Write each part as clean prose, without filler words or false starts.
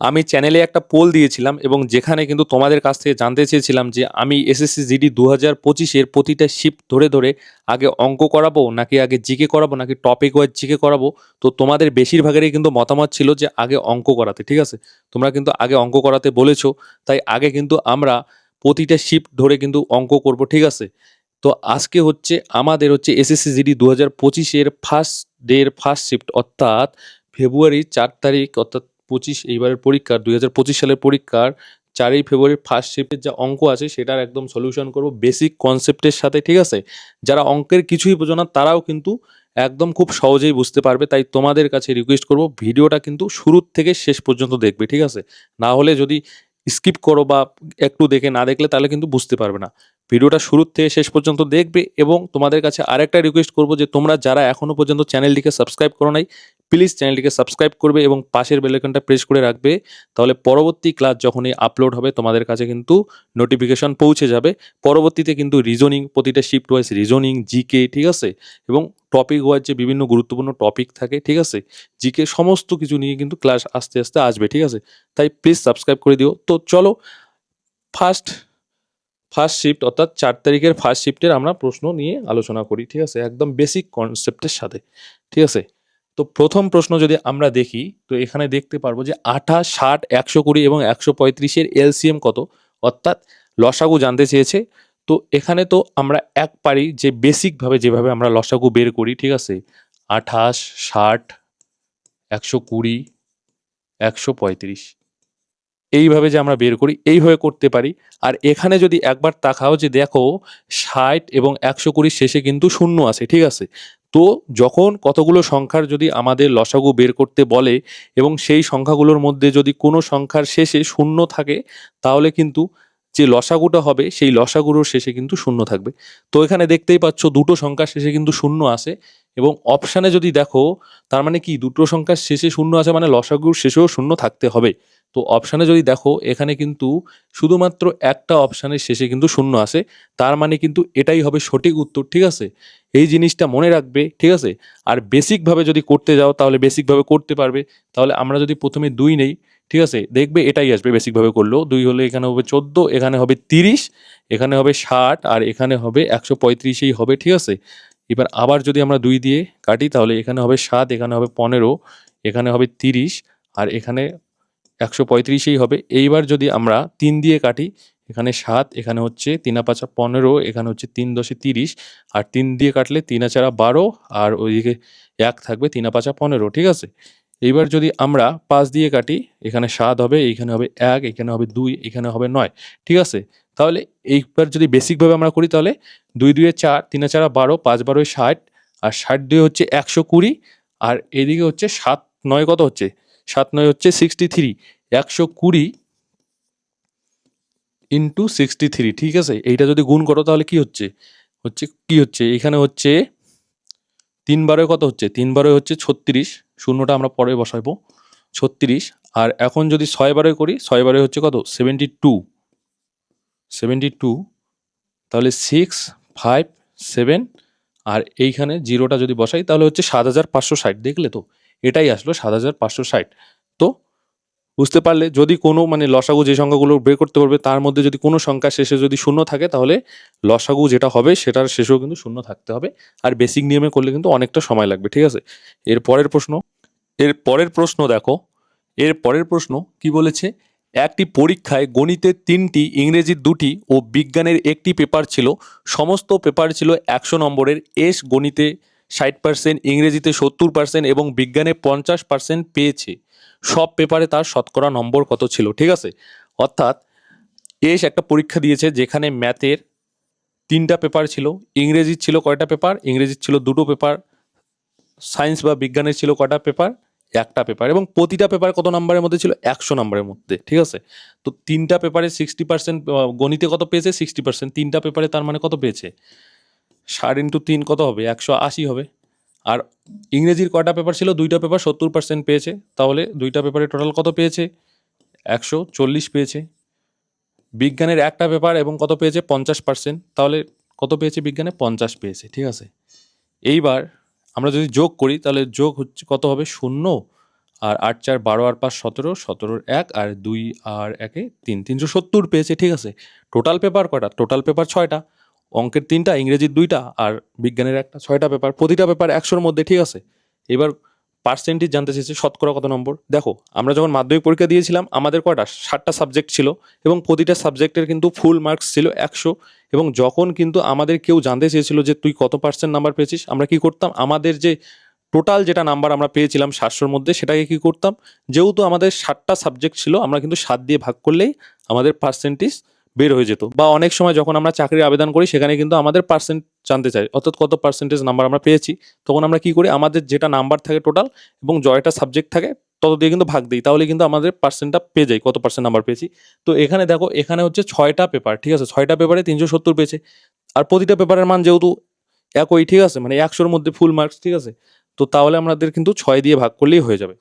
আমি চ্যানেলে একটা পোল দিয়েছিলাম এবং যেখানে কিন্তু তোমাদের কাছ থেকে জানতে চেয়েছিলাম যে আমি এসএসসি জিডি 2025-এর প্রতিটা শিফট ধরে ধরে আগে অঙ্ক করাবো নাকি আগে জিকে করাবো নাকি টপিক ওয়াইজ জিকে করাবো। তো তোমাদের বেশিরভাগেরই কিন্তু মতামত ছিল যে আগে অঙ্ক করাতে, ঠিক আছে। তোমরা কিন্তু আগে অঙ্ক করাতে বলেছো, তাই আগে কিন্তু আমরা প্রতিটা শিফট ধরে কিন্তু অঙ্ক করব, ঠিক আছে। তো আজকে হচ্ছে আমাদের হচ্ছে এসএসসি জিডি 2025-এর ফার্স্ট ডের ফার্স্ট শিফট, অর্থাৎ ফেব্রুয়ারি 4 তারিখ, অর্থাৎ 25 এইবারের পরীক্ষার 2025 সালের পরীক্ষার 4ই ফেব্রুয়ারি ফার্স্ট শিফটের যা অঙ্ক আছে সেটার একদম সলিউশন করব বেসিক কনসেপ্টের সাথে, ঠিক আছে। যারা অঙ্কের কিছুই বোঝো না তারাও কিন্তু একদম খুব সহজেই বুঝতে পারবে। তাই তোমাদের কাছে রিকোয়েস্ট করব ভিডিওটা কিন্তু শুরুর থেকে শেষ পর্যন্ত দেখবে, ঠিক আছে। না হলে যদি স্কিপ করো বা একটু দেখে না দেখলে তাহলে কিন্তু বুঝতে পারবে না। ভিডিওটা শুরুর থেকে শেষ পর্যন্ত দেখবে এবং তোমাদের কাছে আরেকটা রিকোয়েস্ট করব যে তোমরা যারা এখনো পর্যন্ত চ্যানেলটিকে সাবস্ক্রাইব করো নাই, প্লিজ চ্যানেলটিকে সাবস্ক্রাইব করবে এবং পাশের বেল আইকনটা প্রেস করে রাখবে। তাহলে পরবর্তী ক্লাস যখনই আপলোড হবে তোমাদের কাছে কিন্তু নোটিফিকেশন পৌঁছে যাবে। পরবর্তীতে কিন্তু রিজনিং, প্রতিটা শিফট ওয়াইজ রিজনিং, জিকে, ঠিক আছে, এবং টপিক ওয়াইজ যে বিভিন্ন গুরুত্বপূর্ণ টপিক থাকে, ঠিক আছে, জিকে সমস্ত কিছু নিয়ে কিন্তু ক্লাস আস্তে আস্তে আসবে, ঠিক আছে। তাই প্লিজ সাবস্ক্রাইব করে দিও। তো চলো ফার্স্ট ফার্স্ট শিফট অর্থাৎ 4 তারিখের ফার্স্ট শিফটের আমরা প্রশ্ন নিয়ে আলোচনা করি, ঠিক আছে, একদম বেসিক কনসেপ্টের সাথে, ঠিক আছে। তো প্রথম প্রশ্ন যদি আমরা দেখি তো এখানে দেখতে পারবো যে 28, 60, 120 এবং 135-এর এলসিএম কত, অর্থাৎ লসাগু জানতে চেয়েছে। তো এখানে তো আমরা এক পারি যে বেসিকভাবে যেভাবে আমরা লসাগু বের করি, ঠিক আছে, 28, 60, 120, 135, এইভাবে যে আমরা বের করি এইভাবে করতে পারি। আর এখানে যদি একবার তাকাও যে দেখো 60 এবং 120 শেষে কিন্তু শূন্য আছে, ঠিক আছে। তো যখন কতগুলো সংখ্যার যদি আমাদের লসাগু বের করতে বলে এবং সেই সংখ্যাগুলোর মধ্যে যদি কোনো সংখ্যার শেষে শূন্য থাকে তাহলে কিন্তু যে লসাগুটা হবে সেই লসাগুর শেষে কিন্তু শূন্য থাকবে। তো এখানে দেখতেই পাচ্ছ দুটো সংখ্যার শেষে কিন্তু শূন্য আসে এবং অপশানে যদি দেখো তার মানে কি দুটো সংখ্যার শেষে শূন্য আছে মানে লসাগুর শেষেও শূন্য থাকতে হবে। তো অপশানে যদি দেখো এখানে কিন্তু শুধুমাত্র একটা অপশানের শেষে কিন্তু শূন্য আসে, তার মানে কিন্তু এটাই হবে সঠিক উত্তর, ঠিক আছে। এই জিনিসটা মনে রাখবে, ঠিক আছে। আর বেসিকভাবে যদি করতে যাও তাহলে বেসিকভাবে করতে পারবে। তাহলে আমরা যদি প্রথমে 2 নেই, ঠিক আছে, দেখবে এটাই আসবে বেসিকভাবে করলেও। 2 হলে এখানে হবে 14, এখানে হবে 30, এখানে হবে 60 আর এখানে হবে 135-এই হবে, ঠিক আছে। এবার আবার যদি আমরা 2 দিয়ে কাটি তাহলে এখানে হবে 7, এখানে হবে 15, এখানে হবে 30 আর এখানে 135-এই হবে। এইবার যদি আমরা 3 দিয়ে কাটি এখানে 7, এখানে হচ্ছে 3 আর 5 15, এখানে হচ্ছে 3 10 30 আর 3 দিয়ে কাটলে 3 আর 4 12 আর ওইদিকে 1 থাকবে, 3 আর 5 15, ঠিক আছে। এইবার যদি আমরা 5 দিয়ে কাটি এখানে 7 হবে, এইখানে হবে 1, এখানে হবে 2, এখানে হবে 9, ঠিক আছে। তাহলে এইবার যদি বেসিকভাবে আমরা করি তাহলে 2 2 4, 3 আর 4 12, 5 12 60 আর 60 2 হচ্ছে 120 আর এদিকে হচ্ছে 7 9 কত হচ্ছে, 7 9 হচ্ছে 63, 120 ইন্টু 63, ঠিক আছে। এইটা যদি গুণ করো তাহলে কি হচ্ছে, কি হচ্ছে এখানে হচ্ছে 3 বারে কত হচ্ছে, 3 বারে হচ্ছে 36, শূন্যটা আমরা পরে বসাবো, 36। আর এখন যদি 6 বারে করি 6 বারে হচ্ছে কত 72, 72, তাহলে 6 5 7 আর এইখানে জিরোটা যদি বসাই তাহলে হচ্ছে 7560, দেখলে তো এটাই আসলো 7560। তো বুঝতে পারলে যদি কোনো মানে লসাগু যে সংখ্যাগুলো বের করতে পারবে তার মধ্যে যদি কোনো সংখ্যা শেষে যদি শূন্য থাকে তাহলে লসাগু যেটা হবে সেটার শেষেও কিন্তু শূন্য থাকতে হবে। আর বেসিক নিয়মে করলে কিন্তু অনেকটা সময় লাগবে, ঠিক আছে। এর পরের প্রশ্ন, দেখো এর পরের প্রশ্ন কি বলেছে, একটি পরীক্ষায় গণিতের 3টি, ইংরেজির 2টি ও বিজ্ঞানের একটি পেপার ছিল। সমস্ত পেপার ছিল 100 নম্বরের। এস গণিতে 60%, ইংরেজিতে 70% এবং বিজ্ঞানে 50% পেয়েছে। সব পেপারে তার শতকরা নম্বর কত ছিল, ঠিক আছে। অর্থাৎ এস একটা পরীক্ষা দিয়েছে যেখানে ম্যাথের 3টা পেপার ছিল, ইংরেজির ছিল কয়টা পেপার, ইংরেজির ছিল 2টো পেপার, সায়েন্স বা বিজ্ঞানের ছিল কয়টা পেপার, একটা পেপার, এবং প্রতিটা পেপার কত নম্বরের মধ্যে ছিল 100 নম্বরের মধ্যে, ঠিক আছে। তো 3টা পেপারে 60%, গণিতে কত পেয়েছে 60%, 3টা পেপারে তার মানে কত পেয়েছে 60 ইন্টু 3 কত হবে 180 হবে। আর ইংরেজির কয়টা পেপার ছিল, 2টা পেপার 70% পেয়েছে, তাহলে 2টা পেপারে টোটাল কত পেয়েছে 140 পেয়েছে। বিজ্ঞানের একটা পেপার এবং কত পেয়েছে 50%, তাহলে কত পেয়েছে বিজ্ঞানে 50 পেয়েছে, ঠিক আছে। এইবার আমরা যদি যোগ করি তাহলে যোগ হচ্ছে কত হবে 0 আর 8 4 12 আর 5 17, 17 1 আর 2 আর 1 3, 370 পেয়েছে, ঠিক আছে। টোটাল পেপার কয়টা? টোটাল পেপার 6টা, অঙ্কের 3টা, ইংরেজির 2টা আর বিজ্ঞানের 1টা, 6টা পেপার, প্রতিটা পেপার 100-র মধ্যে, ঠিক আছে। এবার পার্সেন্টেজ জানতে চেয়েছে, শতকরা কত নম্বর। দেখো আমরা যখন মাধ্যমিক পরীক্ষা দিয়েছিলাম আমাদের কয়টা 7টা সাবজেক্ট ছিল এবং প্রতিটা সাবজেক্টের কিন্তু ফুল মার্কস ছিল 100। এবং যখন কিন্তু আমাদের কেউ জানতে চেয়েছিল যে তুই কত পার্সেন্ট নাম্বার পেয়েছিস, আমরা কি করতাম, আমাদের যে টোটাল যেটা নাম্বার আমরা পেয়েছিলাম 700-র মধ্যে, সেটাকে কি করতাম, যেহেতু আমাদের 7টা সাবজেক্ট ছিল, আমরা কিন্তু 7 দিয়ে ভাগ করলেই আমাদের পার্সেন্টেজ বের হয়ে যেত। বা অনেক সময় যখন আমরা চাকরির আবেদন করি সেখানে কিন্তু আমাদের পার্সেন্ট জানতে চাই, অর্থাৎ কত পার্সেন্টেজ নাম্বার আমরা পেয়েছি, তখন আমরা কি করি, আমাদের যেটা নাম্বার থাকে টোটাল এবং জয়টা সাবজেক্ট থাকে তত দিয়ে কিন্তু ভাগ দিই, তাহলে কিন্তু আমাদের পার্সেন্টটা পেয়ে যাই, কত পার্সেন্ট নাম্বার পেয়েছি। তো এখানে দেখো, এখানে হচ্ছে 6টা পেপার, ঠিক আছে, 6টা পেপারে 370 পেয়েছে। আর প্রতিটা পেপারের মান যেহেতু একই, ঠিক আছে, মানে 100-র মধ্যে ফুল মার্কস, ঠিক আছে। তো তাহলে আমাদের কিন্তু 6 দিয়ে ভাগ করলেই হয়ে যাবে।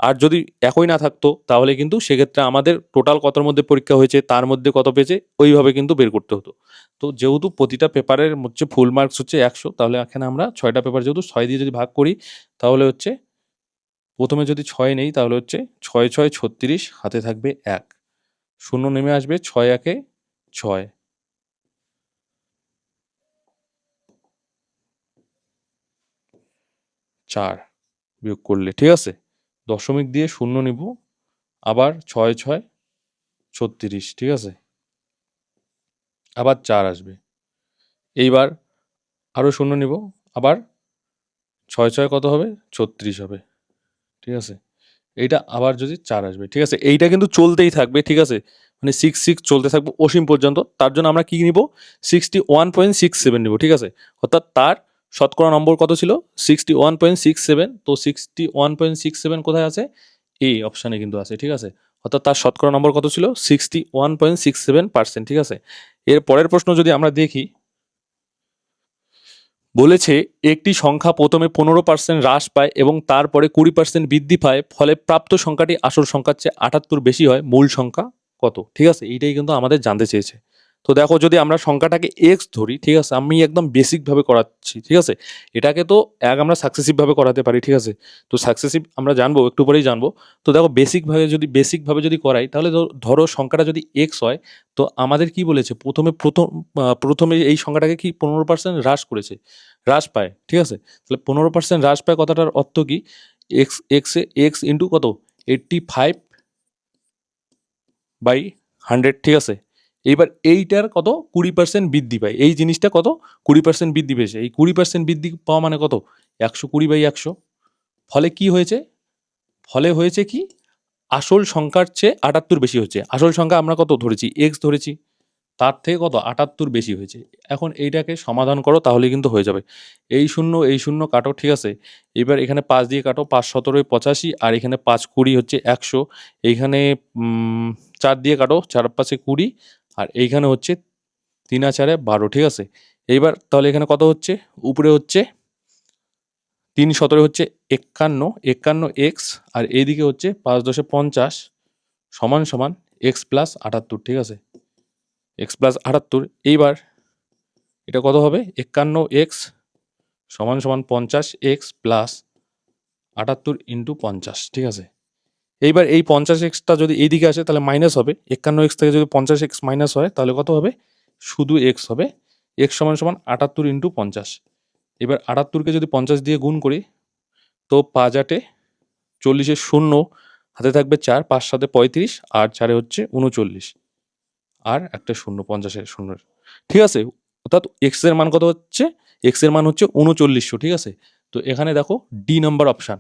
আর যদি একই না থাকতো তাহলে কিন্তু সেক্ষেত্রে আমাদের টোটাল কতর মধ্যে পরীক্ষা হয়েছে তার মধ্যে কত পেয়েছে ওইভাবে কিন্তু বের করতে হতো। তো যেহেতু প্রতিটা পেপারের হচ্ছে ফুল মার্কস হচ্ছে 100, তাহলে এখানে আমরা 6টা পেপার যেহেতু 6 দিয়ে যদি ভাগ করি, তাহলে হচ্ছে প্রথমে যদি 6 নেই তাহলে হচ্ছে 6 6 36, হাতে থাকবে 1, শূন্য নেমে আসবে, 6 1 6, 4 বিয়োগ করলে, ঠিক আছে, দশমিক দিয়ে শূন্য নিব, আবার 6 6 36, ঠিক আছে, আবার 4 আসবে, এইবার আরও শূন্য নিব, আবার 6 6 কত হবে, 36 হবে, ঠিক আছে। এইটা আবার যদি 4 আসবে, ঠিক আছে, এইটা কিন্তু চলতেই থাকবে, ঠিক আছে, মানে 6 6 চলতে থাকবে অসীম পর্যন্ত। তার জন্য আমরা কি নিব, 61.67 নিব, ঠিক আছে। অর্থাৎ তার শতকরা নম্বর কত ছিল, 61.67। তো 61.67 কোথায় আছে, এই অপশানে কিন্তু আছে, ঠিক আছে। অর্থাৎ তার শতকরা নম্বর কত ছিল, 61.67%, ঠিক আছে। এর পরের প্রশ্ন যদি আমরা দেখি, বলেছে একটি সংখ্যা প্রথমে 15% হ্রাস পায় এবং তারপরে 20% বৃদ্ধি পায়, ফলে প্রাপ্ত সংখ্যাটি আসল সংখ্যার চেয়ে 78 বেশি হয়, মূল সংখ্যা কত, ঠিক আছে। এইটাই কিন্তু আমাদের জানতে চেয়েছে। তো দেখো, যদি আমরা সংখ্যাটাকে এক্স ধরি, ঠিক আছে, আমি একদম বেসিকভাবে করাচ্ছি, ঠিক আছে। এটাকে তো আমরা সাকসেসিভভাবে করাতে পারি, ঠিক আছে। তো সাকসেসিভ আমরা জানবো, একটু পরেই জানবো। তো দেখো, বেসিকভাবে যদি করাই, তাহলে ধরো সংখ্যাটা যদি এক্স হয়, তো আমাদের কি বলেছে, প্রথমে এই সংখ্যাটাকে কি 15% হ্রাস করেছে, হ্রাস পায়, ঠিক আছে। তাহলে 15% হ্রাস পায় কথাটার অর্থ কি, এক্স ইন্টু কত, 85/100, ঠিক আছে। এইবার এইটার কত 20% বৃদ্ধি পায়, এই জিনিসটা কত 20% বৃদ্ধি পেয়েছে, এই 20% বৃদ্ধি পাওয়া মানে কত, 120/100। ফলে কি হয়েছে, ফলে হয়েছে কি, আসল সংখ্যার চেয়ে 78 বেশি হচ্ছে। আসল সংখ্যা আমরা কত ধরেছি, এক্স ধরেছি, তার থেকে কত 78 বেশি হয়েছে। এখন এইটাকে সমাধান করো, তাহলে কিন্তু হয়ে যাবে। এই শূন্য কাটো, ঠিক আছে। এবার এখানে 5 দিয়ে কাটো, 5 17 85, আর এখানে 5 20 হচ্ছে 100। এইখানে 4 দিয়ে কাটো, 4 5 20, আর এইখানে হচ্ছে 3 আর 4 12, ঠিক আছে। এইবার তাহলে এখানে কত হচ্ছে, উপরে হচ্ছে 3 17 হচ্ছে 51 এক্স, আর এইদিকে হচ্ছে 5 10 50 সমান সমান এক্স প্লাস 78, ঠিক আছে, এক্স প্লাস 78। এইবার এটা কত হবে, 51 এক্স সমান সমান 50 এক্স প্লাস 78 ইন্টু 50, ঠিক আছে। এইবার এই 50 এক্সটা যদি এইদিকে আসে তাহলে মাইনাস হবে, 51 এক্স থেকে যদি 50 এক্স মাইনাস হয় তাহলে কত হবে, শুধু এক্স হবে, এক্স সমান সমান 78 ইন্টু 50। এবার 78কে যদি 50 দিয়ে গুণ করি, তো 5 8 40, শূন্য হাতে থাকবে 4, 5 7 35, আর 4 হচ্ছে 39, আর একটা শূন্য 50-এর শূন্যের, ঠিক আছে। অর্থাৎ এক্স এর মান কত হচ্ছে, এক্স এর মান হচ্ছে 3900, ঠিক আছে। তো এখানে দেখো ডি নাম্বার অপশান,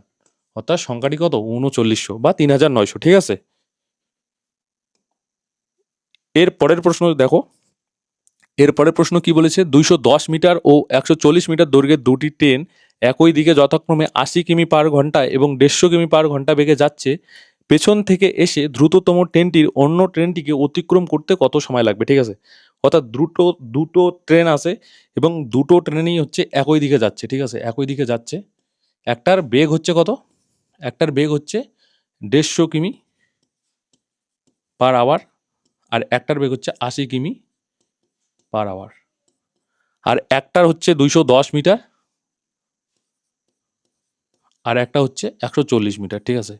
অর্থাৎ সংখ্যাটি কত 3900 বা 3900, ঠিক আছে। এর পরের প্রশ্ন দেখো, এর পরের প্রশ্ন কি বলেছে, 210 মিটার ও 140 মিটার দৈর্ঘ্যের দুটি ট্রেন একই দিকে যথাক্রমে 80 কিমি পার ঘন্টা এবং 150 কিমি পার ঘন্টা বেগে যাচ্ছে, পেছন থেকে এসে দ্রুততম ট্রেনটির অন্য ট্রেনটিকে অতিক্রম করতে কত সময় লাগবে, ঠিক আছে। অর্থাৎ দুটো ট্রেন আছে এবং দুটো ট্রেনই হচ্ছে একই দিকে যাচ্ছে, ঠিক আছে, একই দিকে যাচ্ছে। একটার বেগ হচ্ছে কত, একটার বেগ হচ্ছে 150 কিমি পার আওয়ার, আর একটার বেগ হচ্ছে 80 কিমি পার আওয়ার, আর একটার হচ্ছে 210 মিটার, আর একটা হচ্ছে 140 মিটার, ঠিক আছে।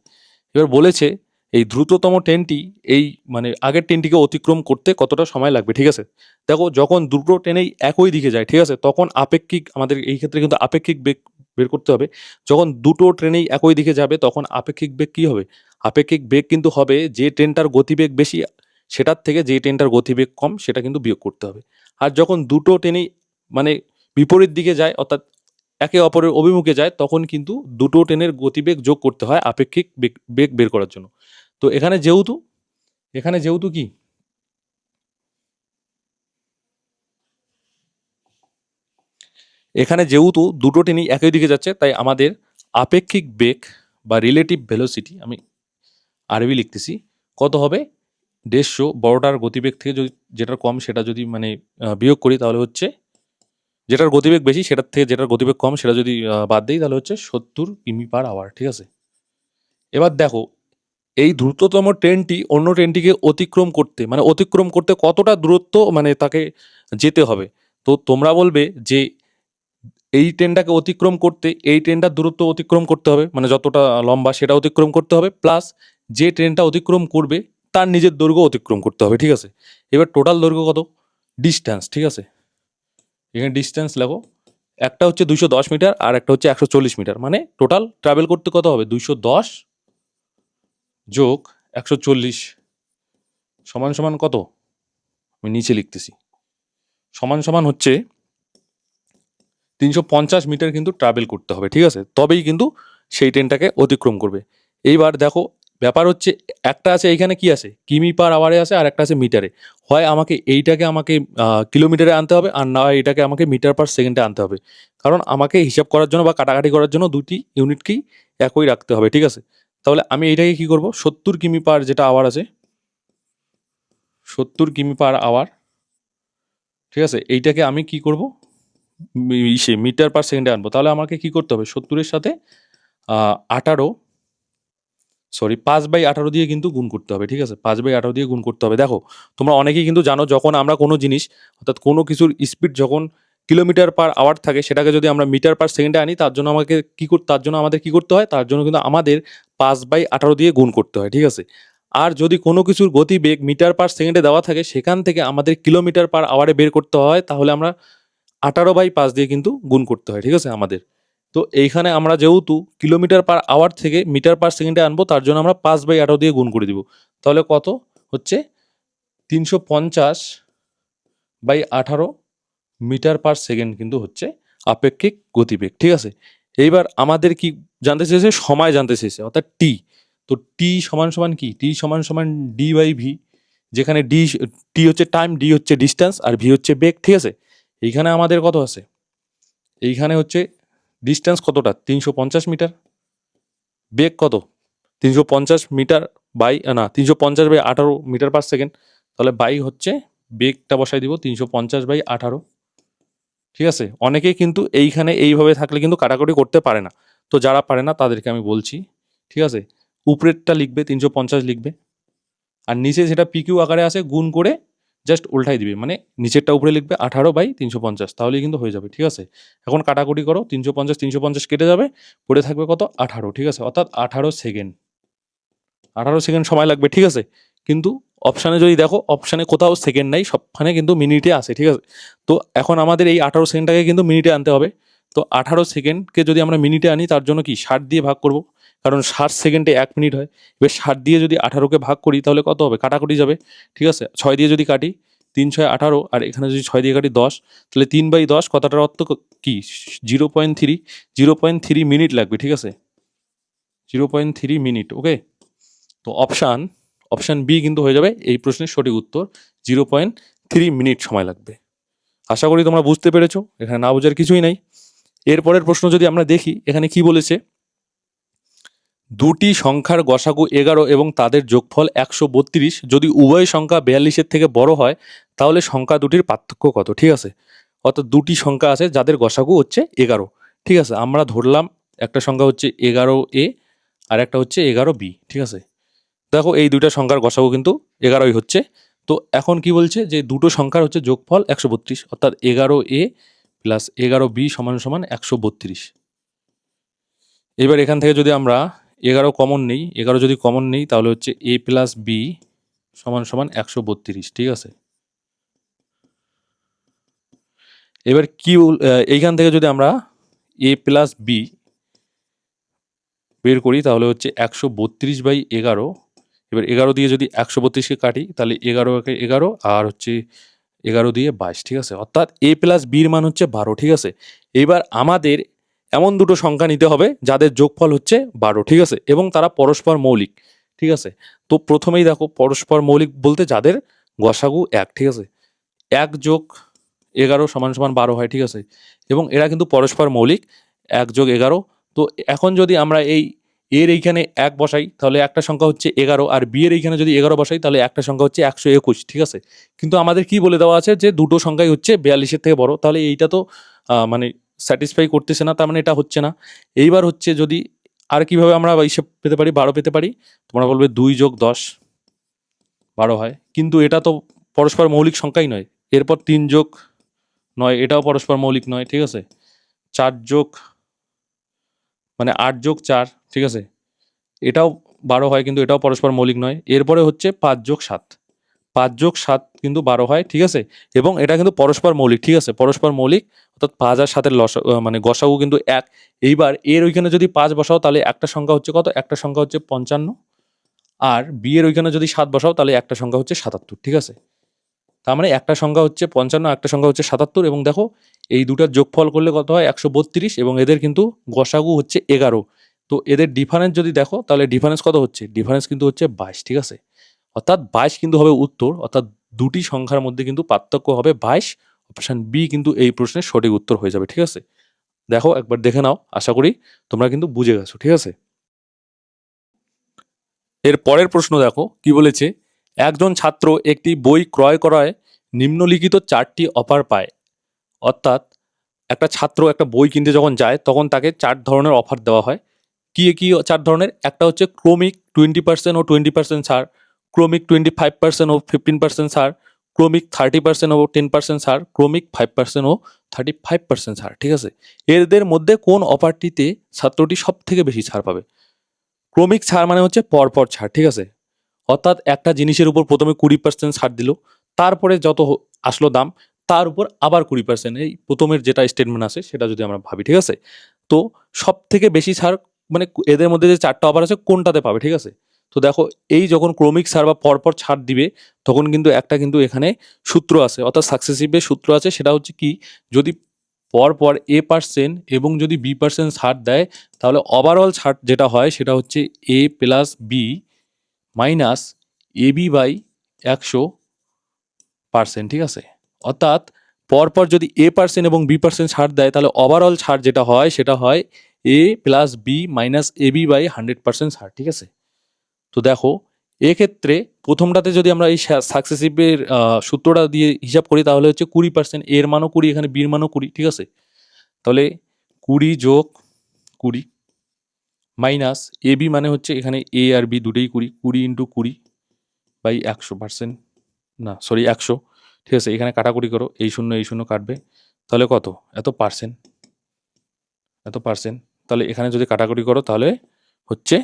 এবার বলেছে এই দ্রুততম ট্রেনটি এই মানে আগের ট্রেনটিকে অতিক্রম করতে কতটা সময় লাগবে, ঠিক আছে? দেখো যখন দুটো ট্রেনেই একই দিকে যায়, ঠিক আছে, তখন আপেক্ষিক, আমাদের এই ক্ষেত্রে কিন্তু আপেক্ষিক বেগ বের করতে হবে। যখন দুটো ট্রেনেই একই দিকে যাবে তখন আপেক্ষিক বেগ কী হবে? আপেক্ষিক বেগ কিন্তু হবে যে ট্রেনটার গতিবেগ বেশি সেটার থেকে যে ট্রেনটার গতিবেগ কম সেটা কিন্তু বিয়োগ করতে হবে। আর যখন দুটো ট্রেনেই মানে বিপরীত দিকে যায়, অর্থাৎ একে অপরের অভিমুখে যায়, তখন কিন্তু দুটো ট্রেনের গতিবেগ যোগ করতে হয় আপেক্ষিক বেগ বেগ বের করার জন্য। তো এখানে যেহেতু কি এখানে যেহেতু দুটো ট্রেনই একই দিকে যাচ্ছে, তাই আমাদের আপেক্ষিক বেগ বা রিলেটিভ ভেলোসিটি, আমি আরবি লিখতেছি, কত হবে? 150 বড়টার গতিবেগ থেকে যদি যেটার কম সেটা যদি মানে বিয়োগ করি, তাহলে হচ্ছে যেটার গতিবেগ বেশি সেটার থেকে যেটার গতিবেগ কম সেটা যদি বাদ দিই, তাহলে হচ্ছে 70 কিমি/আওয়ার, ঠিক আছে? এবার দেখো এই দ্রুততম ট্রেনটি অন্য ট্রেনটিকে অতিক্রম করতে কতটা দূরত্ব মানে তাকে যেতে হবে। তো তোমরা বলবে যে এই ট্রেনটাকে অতিক্রম করতে এই ট্রেনটার দূরত্ব অতিক্রম করতে হবে, মানে যতটা লম্বা সেটা অতিক্রম করতে হবে, প্লাস যে ট্রেনটা অতিক্রম করবে তার নিজের দৈর্ঘ্য অতিক্রম করতে হবে, ঠিক আছে? এবার টোটাল দৈর্ঘ্য কত? ডিস্ট্যান্স, ঠিক আছে? এখানে ডিস্ট্যান্স লেখো, একটা হচ্ছে 210 মিটার আর একটা হচ্ছে 140 মিটার, মানে টোটাল ট্রাভেল করতে কত হবে? 210 যোগ 140 সমান সমান কত? আমি নিচে লিখতেছি, সমান সমান হচ্ছে 350 মিটার কিন্তু ট্রাভেল করতে হবে, ঠিক আছে? তবেই কিন্তু সেই ট্রেনটাকে অতিক্রম করবে। এইবার দেখো ব্যাপার হচ্ছে, একটা আছে এইখানে কি আছে? কিমি/আওয়ারে আছে আর একটা আছে মিটারে। হয় আমাকে কিলোমিটারে আনতে হবে, আর না হয় এটাকে আমাকে মিটার/সেকেন্ডে আনতে হবে। কারণ আমাকে হিসাব করার জন্য বা কাটাকাটি করার জন্য দুটি ইউনিটকেই একই রাখতে হবে, ঠিক আছে? তাহলে আমি এইটাকে কি করব? 70 কিমি/ যেটা আওয়ার আছে, 70 কিমি/আওয়ার, ঠিক আছে? এইটাকে আমি কি করব? মিটার/সেকেন্ডে আনবো। তাহলে আমাকে কি করতে হবে? 70-এর সাথে 18 5/18 দিয়ে কিন্তু গুণ করতে হবে, ঠিক আছে? 5/18 দিয়ে গুণ করতে হবে। দেখো তোমরা অনেকেই কিন্তু জানো, যখন আমরা কোনো জিনিস, অর্থাৎ কোনো কিছুর স্পিড যখন কিলোমিটার/আওয়ার থাকে, সেটাকে যদি আমরা মিটার/সেকেন্ডে আনি, তার জন্য আমাদের কি করতে হয়? তার জন্য কিন্তু আমাদের 5/18 দিয়ে গুণ করতে হয়, ঠিক আছে? আর যদি কোনো কিছুর গতিবেগ মিটার/সেকেন্ডে দেওয়া থাকে, সেখান থেকে আমাদের কিলোমিটার/আওয়ারে বের করতে হয়, তাহলে আমরা 18/5 দিয়ে কিন্তু গুণ করতে হয়, ঠিক আছে আমাদের? তো এইখানে আমরা যেহেতু কিলোমিটার/আওয়ার থেকে মিটার/সেকেন্ডে আনবো, তার জন্য আমরা 5/18 দিয়ে গুণ করে দিব। তাহলে কত হচ্ছে? 350/18 মিটার/সেকেন্ড কিন্তু হচ্ছে আপেক্ষিক গতিবেগ, ঠিক আছে? এইবার আমাদের কি জানতে চেয়েছে? সময় জানতে চেয়েছে, অর্থাৎ টি। তো টি সমান সমান কি? টি সমান সমান ডি/ভি, যেখানে টি হচ্ছে টাইম, ডি হচ্ছে ডিস্টেন্স, আর ভি হচ্ছে বেগ, ঠিক আছে? এইখানে আমাদের কত আছে? এইখানে হচ্ছে ডিস্টেন্স কতটা? 350 মিটার। বেগ কত? 350 মিটার বাই না 350/18 মিটার/সেকেন্ড। তাহলে বাই হচ্ছে বেগটা বসাই দিব 350/18, ঠিক আছে? অনেকেই কিন্তু এইখানে এইভাবে থাকলে কিন্তু কাটাকুটি করতে পারে না। তো যারা পারে না তাদেরকে আমি বলছি, ঠিক আছে? উপরেরটা লিখবে 350 লিখবে, আর নিচে যেটা পিকিউ আকারে আছে গুণ করে জাস্ট উল্টাই দিবে, মানে নিচেরটা উপরে লিখবে 18/350, তাহলেই কিন্তু হয়ে যাবে, ঠিক আছে? এখন কাটাকুটি করো, 350 কেটে যাবে, পড়ে থাকবে কত? 18, ঠিক আছে? অর্থাৎ 18 সেকেন্ড, 18 সেকেন্ড সময় লাগবে, ঠিক আছে? কিন্তু অপশানে যদি দেখো, অপশানে কোথাও সেকেন্ড নাই, সবখানে কিন্তু মিনিটে আছে, ঠিক আছে? তো এখন আমাদের এই 18 সেকেন্ডটাকে কিন্তু মিনিটে আনতে হবে। তো 18 সেকেন্ডকে যদি আমরা মিনিটে আনি, তার জন্য কি 60 দিয়ে ভাগ করব, কারণ 60 সেকেন্ডে 1 মিনিট হয়। এবার 60 দিয়ে যদি 18কে ভাগ করি, তাহলে কত হবে? কাটাকুটি যাবে, ঠিক আছে? 6 দিয়ে যদি কাটি, 3×6 = 18, আর এখানে যদি 6 দিয়ে কাটি 10, তাহলে 3/10, কথাটার অর্থ কি? 0.3, 0.3 মিনিট লাগবে, ঠিক আছে? 0.3 মিনিট, ওকে? তো অপশান বি কিন্তু হয়ে যাবে এই প্রশ্নের সঠিক উত্তর। 0.3 মিনিট সময় লাগবে। আশা করি তোমরা বুঝতে পেরেছো, এখানে না বোঝার কিছুই নাই। এরপরের প্রশ্ন যদি আমরা দেখি, এখানে কি বলেছে? দুটি সংখ্যার গসাগু 11 এবং তাদের যোগফল 132, যদি উভয় সংখ্যা 42-এর থেকে বড় হয়, তাহলে সংখ্যা দুটির পার্থক্য কত, ঠিক আছে? অর্থাৎ দুটি সংখ্যা আছে যাদের গসাগু হচ্ছে 11, ঠিক আছে? আমরা ধরলাম একটা সংখ্যা হচ্ছে 11A আর একটা হচ্ছে 11B, ঠিক আছে? দেখো এই দুইটা সংখ্যার গসাগু কিন্তু 11ই হচ্ছে। তো এখন কি বলছে? যে দুটো সংখ্যার হচ্ছে যোগফল 132, অর্থাৎ 11A প্লাস 11B সমান সমান 132। এবার এখান থেকে যদি আমরা 11 কমন নেই, 11 যদি কমন নেই তাহলে হচ্ছে a প্লাস বি সমান সমান 132, ঠিক আছে। এবার কি এইখান থেকে যদি আমরা a প্লাস বি বের করি তাহলে হচ্ছে 132/11। এবার 11 দিয়ে যদি 132কে কাটি তাহলে 11 আর হচ্ছে 11 দিয়ে 22, ঠিক আছে। অর্থাৎ a প্লাস বির মান হচ্ছে 12, ঠিক আছে। এবার আমাদের এমন দুটো সংখ্যা নিতে হবে যাদের যোগফল হচ্ছে 12, ঠিক আছে, এবং তারা পরস্পর মৌলিক, ঠিক আছে। তো প্রথমেই দেখো পরস্পর মৌলিক বলতে যাদের গসাগু 1, ঠিক আছে। 1 যোগ 11 সমান সমান 12 হয়, ঠিক আছে, এবং এরা কিন্তু পরস্পর মৌলিক, 1 যোগ 11। তো এখন যদি আমরা এর এইখানে 1 বসাই তাহলে একটা সংখ্যা হচ্ছে 11, আর বি এর এইখানে যদি 11 বসাই তাহলে একটা সংখ্যা হচ্ছে 121, ঠিক আছে। কিন্তু আমাদের কি বলে দেওয়া আছে যে দুটো সংখ্যাই হচ্ছে 42-এর থেকে বড়, তাহলে এইটা তো মানে স্যাটিসফাই করতেছে না, তার মানে এটা হচ্ছে না। এইবার হচ্ছে যদি আর কিভাবে আমরা হিসেব পেতে পারি, 12 পেতে পারি, তোমরা বলবে 2 যোগ 10 12 হয়, কিন্তু এটা তো পরস্পর মৌলিক সংখ্যাই নয়। এরপর 3 যোগ 9, এটাও পরস্পর মৌলিক নয়, ঠিক আছে। 4 যোগ 8 যোগ 4, ঠিক আছে, এটাও 12 হয়, কিন্তু এটাও পরস্পর মৌলিক নয়। এরপরে হচ্ছে 5 যোগ 7, 5 যোগ 7 কিন্তু 12 হয়, ঠিক আছে, এবং এটা কিন্তু পরস্পর মৌলিক, ঠিক আছে, পরস্পর মৌলিক। অর্থাৎ 5 আর 7-এর গসাগু কিন্তু 1। এইবার এর ওইখানে যদি 5 বসাও তাহলে একটা সংখ্যা হচ্ছে কত, একটা সংখ্যা হচ্ছে 55, আর বি এর ওইখানে যদি 7 বসাও তাহলে একটা সংখ্যা হচ্ছে 77, ঠিক আছে। তার মানে একটা সংখ্যা হচ্ছে 55, একটা সংখ্যা হচ্ছে 77, এবং দেখো এই দুটার যোগফল করলে কত হয়, 132, এবং এদের কিন্তু গসাগু হচ্ছে 11। তো এদের ডিফারেন্স যদি দেখো তাহলে ডিফারেন্স কত হচ্ছে, ডিফারেন্স কিন্তু হচ্ছে 22, ঠিক আছে। অর্থাৎ 22 কিন্তু হবে উত্তর, অর্থাৎ দুটি সংখ্যার মধ্যে কিন্তু পার্থক্য হবে 22। অপশন বি কিন্তু এই প্রশ্নের সঠিক উত্তর হয়ে যাবে, ঠিক আছে। দেখো একবার দেখে নাও, আশা করি তোমরা কিন্তু বুঝে গেছো, ঠিক আছে। এর পরের প্রশ্ন দেখো কি বলেছে, একজন ছাত্র একটি বই ক্রয় করায় নিম্নলিখিত 4টি অফার পায়। অর্থাৎ একটা ছাত্র একটা বই কিনতে যখন যায় তখন তাকে 4 ধরনের অফার দেওয়া হয়। কি কি 4 ধরনের, একটা হচ্ছে ক্রমিক 20% ও 20% ছাড়, ক্রমিক 25% ও 15% ছাড়, ক্রমিক 30% ও 10% ছাড়, ক্রমিক 5% ও 35% ছাড়, ঠিক আছে। এদের মধ্যে কোন অফারটিতে ছাত্রটি সব থেকে বেশি ছাড় পাবে? ক্রমিক ছাড় মানে হচ্ছে পরপর ছাড়, ঠিক আছে। অর্থাৎ একটা জিনিসের উপর প্রথমে 20% ছাড় দিল, তারপরে যত আসলো দাম তার উপর আবার 20%, এই প্রথমের যেটা স্টেটমেন্ট আছে সেটা যদি আমরা ভাবি, ঠিক আছে। তো সব থেকে বেশি ছাড় মানে এদের মধ্যে যে 4টা অফার আছে কোনটাতে পাবে, ঠিক আছে। তো দেখো এই যখন ক্রমিক ছাড় বা পরপর ছাড় দিবে তখন কিন্তু একটা কিন্তু এখানে সূত্র আছে, অর্থাৎ সাকসেসিভের সূত্র আছে, সেটা হচ্ছে কি, যদি পরপর a% এবং যদি b% ছাড় দেয় তাহলে ওভারঅল ছাড় যেটা হয় সেটা হচ্ছে a plus B minus AB by 100%, ঠিক আছে। অর্থাৎ পরপর যদি a% এবং b% ছাড় দেয় তাহলে ওভারঅল ছাড় যেটা হয় সেটা হয় a plus B minus AB by 100% ছাড়, ঠিক আছে। তো দেখো এক্ষেত্রে প্রথমটাতে যদি আমরা এই সাকসেসিভের সূত্রটা দিয়ে হিসাব করি তাহলে হচ্ছে 20%, এর মানও 20, এখানে বির মানও 20, ঠিক আছে। তাহলে 20 যোগ 20 মাইনাস এবি মানে হচ্ছে এখানে এ আর বি দুটোই 20, 20 ইন্টু 20 বাই 100%, না সরি 100, ঠিক আছে। এখানে কাটাকুটি করো, এই শূন্য কাটবে, তাহলে কত, এত পার্সেন্ট, এত পার্সেন্ট। তাহলে এখানে যদি কাটাকুটি করো তাহলে হচ্ছে